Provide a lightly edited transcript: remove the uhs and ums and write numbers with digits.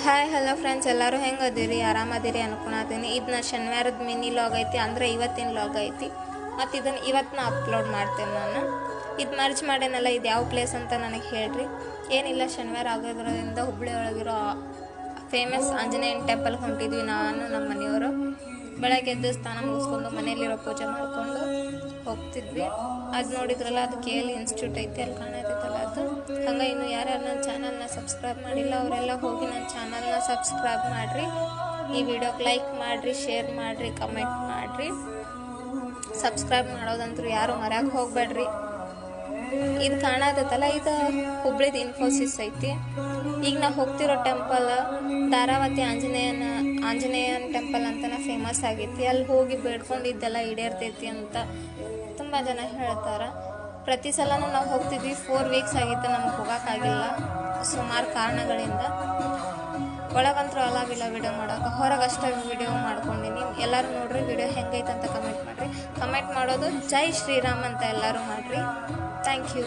Hi hello friends, ಎಲ್ಲರೂ ಹೆಂಗೆ ಅದೀರಿ? ಆರಾಮದಿರಿ ಅನ್ಕೊಳತೀನಿ. ಇದು ನಾ ಶನಿವಾರದ ಮಿನಿ ಲಾಗ್ ಐತಿ, ಅಂದರೆ ಇವತ್ತಿನ ಲಾಗ್ ಐತಿ. ಮತ್ತು ಇದನ್ನು ಇವತ್ತು ಅಪ್ಲೋಡ್ ಮಾಡ್ತೇನೆ ನಾನು. ಇದು ಮರ್ಜ್ ಮಾಡೇನಲ್ಲ, ಇದು ಯಾವ ಪ್ಲೇಸ್ ಅಂತ ನನಗೆ ಹೇಳ್ರಿ. ಏನಿಲ್ಲ, ಶನಿವಾರ ಆಗೋದ್ರಿಂದ ಹುಬ್ಬಳ್ಳಿ ಒಳಗಿರೋ ಫೇಮಸ್ ಆಂಜನೇಯನ ಟೆಂಪಲ್ಗೆ ಹೊಂಟಿದ್ವಿ ನಾನು ನಮ್ಮ ಮನೆಯವರು. ಬೆಳಗ್ಗೆ ಎದ್ದು ಸ್ನಾನ ಮುಗಿಸ್ಕೊಂಡು ಮನೆಯಲ್ಲಿರೋ ಪೂಜೆ ಮಾಡಿಕೊಂಡು ಹೋಗ್ತಿದ್ವಿ. ಅದು ನೋಡಿದ್ರಲ್ಲ, ಅದು KL ಇನ್ಸ್ಟಿಟ್ಯೂಟ್ ಐತಿ, ಅಲ್ಲಿ ಕಾಣತೈತಲ್ಲ ಅದು. ಹಂಗೆ ಇನ್ನು ಯಾರ್ಯಾರು ನನ್ನ ಚಾನಲ್ನ ಸಬ್ಸ್ಕ್ರೈಬ್ ಮಾಡಿಲ್ಲ ಅವರೆಲ್ಲ ಹೋಗಿ ನನ್ನ ಚಾನಲ್ನ ಸಬ್ಸ್ಕ್ರೈಬ್ ಮಾಡಿರಿ. ಈ ವಿಡಿಯೋಗೆ ಲೈಕ್ ಮಾಡಿರಿ, ಶೇರ್ ಮಾಡಿರಿ, ಕಮೆಂಟ್ ಮಾಡಿರಿ. ಸಬ್ಸ್ಕ್ರೈಬ್ ಮಾಡೋದಂತೂ ಯಾರು ಮರ್ಯಾಕೆ ಹೋಗ್ಬೇಡ್ರಿ. ಇದು ಕಾಣತೈತಲ್ಲ, ಇದು ಹುಬ್ಳಿದ ಇನ್ಫೋಸಿಸ್ ಐತಿ. ಈಗ ನಾವು ಹೋಗ್ತಿರೋ ಟೆಂಪಲ್ ಧಾರಾವತಿ ಆಂಜನೇಯನ ಟೆಂಪಲ್ ಅಂತಲೇ ಫೇಮಸ್ ಆಗೈತಿ. ಅಲ್ಲಿ ಹೋಗಿ ಬೇಡ್ಕೊಂಡಿದ್ದೆಲ್ಲ ಈಡೇರ್ತೈತಿ ಅಂತ ತುಂಬ ಜನ ಹೇಳ್ತಾರೆ. ಪ್ರತಿ ಸಲನೂ ನಾವು ಹೋಗ್ತಿದ್ವಿ. 4 ವೀಕ್ಸ್ ಆಗಿತ್ತು ನಮ್ಗೆ ಹೋಗೋಕ್ಕಾಗಿಲ್ಲ, ಸುಮಾರು ಕಾರಣಗಳಿಂದ. ಒಳಗಂತೂ ಅಲಾಗಿಲ್ಲ ವಿಡಿಯೋ ಮಾಡೋಕೆ, ಹೊರಗಷ್ಟೇ ವಿಡಿಯೋ ಮಾಡ್ಕೊಂಡಿನಿ. ಎಲ್ಲರೂ ನೋಡ್ರಿ ವಿಡಿಯೋ ಹೆಂಗೈತೆ ಅಂತ ಕಮೆಂಟ್ ಮಾಡಿರಿ. ಕಮೆಂಟ್ ಮಾಡೋದು ಜೈ ಶ್ರೀರಾಮ್ ಅಂತ ಎಲ್ಲರೂ ಮಾಡಿರಿ. Thank you.